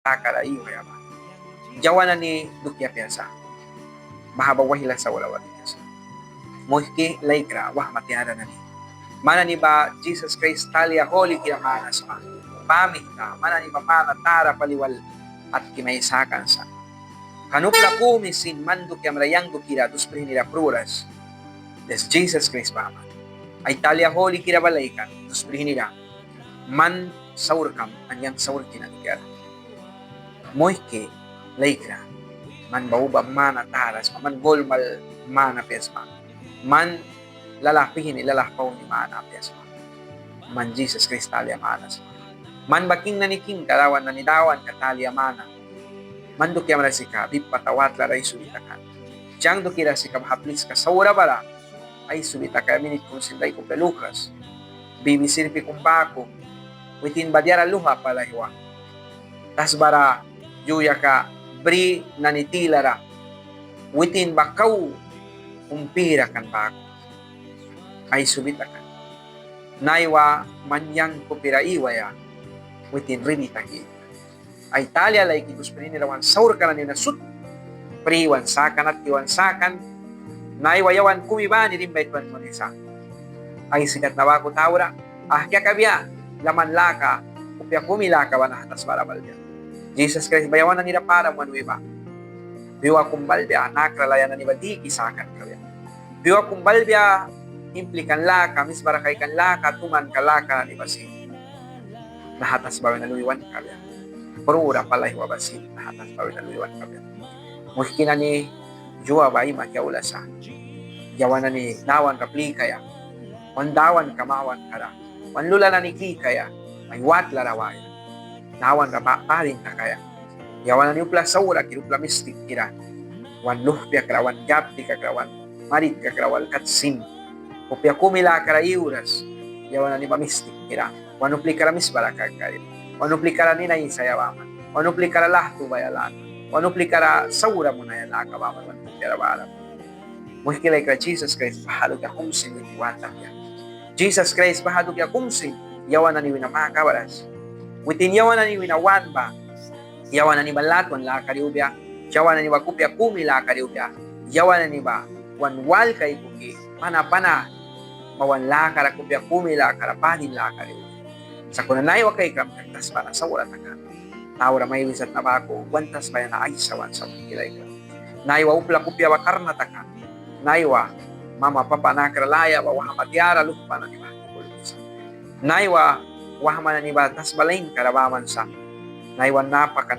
takara iwaya ba. Jawana ni dukya piasa. Mahaba wahila sa wala piasa. Mohki laikra wah matiara na ni. Mana ni ba Jesus Christ talia holy kaya manas pa. Pamit ka. Mana ni ba mana tara paliwal at kinaisakan sa. Kanupla kumisin mando kaya malayang dukira dus nila pruras. Des Jesus Christ pama. Ay talia holy kira balaykan dus nila. Man saurkam anyang saur kinagkara. Moike laikra man bauba mana taras man golmal mana pesma man lalapihin ilalapaw ni mana pesma man Jesus Christ talia manas man baking naniking karawan nanidawan katalia mana man do kaya marasika bipatawat laray sulitakan jang do kira sika haplis ka saura bara ay sulita kaya minit kung sinday ko pelukas bibisirpi kung bako witin badyara luha pala hiwa tas bara yuya ka bri nanitilara witin bakaw umpira kan bako ay subita kan naiwa manyang kupira iwaya witin rinitagi ay talya lay kitus pinirawan saur ka na ni nasut priwan sakan at iwan sakan naiwa yawan kumiba ni rimbait man manisa ay sikat na bako taura kya kabya laman laka upya kumilaka wana hatas barabalya Jesus Christ bayawan na nila para manuiba. Biwa kumbalbya nakralayan na niba di kisakan kawya. Biwa kumbalbya implikan laka mis barakay kan laka tuman kalaka ni basin. Nahatas bawi na luiwan kawya. Purura pala hiwa basin nahatas bawi na luiwan kawya. Muhkina ni juwa bayi makyaula sa. Yawan na ni nawan kapli kaya. Wandawan kamawan kara. Wanlula na ni ki kaya. May wat larawaya. Nawan ka parin ka kaya. Yawan na niupla saura kirupla mistik kira. Wan luhpya karawan gapti ka karawan. Marit ka karawal katsim. Upya kumila kara iuras. Yawan na ni mamistik kira. Wan upli kara misbala ka kaya. Wan upli kara ninay sayawaman. Wan upli kara lahtu bayalan. Wan upli kara saura mo na yan lakawaman. Wan kira balam. Muhikilay ka Jesus Christ pahalog ya kumsin witiwatang ya. Jesus Christ pahalog ya kumsin. Yawan na ni winamakawaras. Witin yawan na ni winawan ba? Yawan na ni balatwan la kariubya. Yawan na ni wakupya kumi la kariubya. Yawan na ni ba? Wanwal kay kuki. Pana mawan la karakupya kumi la karapanin la kariubya. Sa kunanay wa kay kamkantas para sa wala takan. Tawra may wisat na ba ako. Wantas ba yan na ay sawan sa kilay ka. Naiwa upla kupya wa karnatakan. Naiwa mama papa nakralaya wa wahamatyara lupa na ni ba? Naiwa wahman na ni batas balain karabaman sa naiwan napakan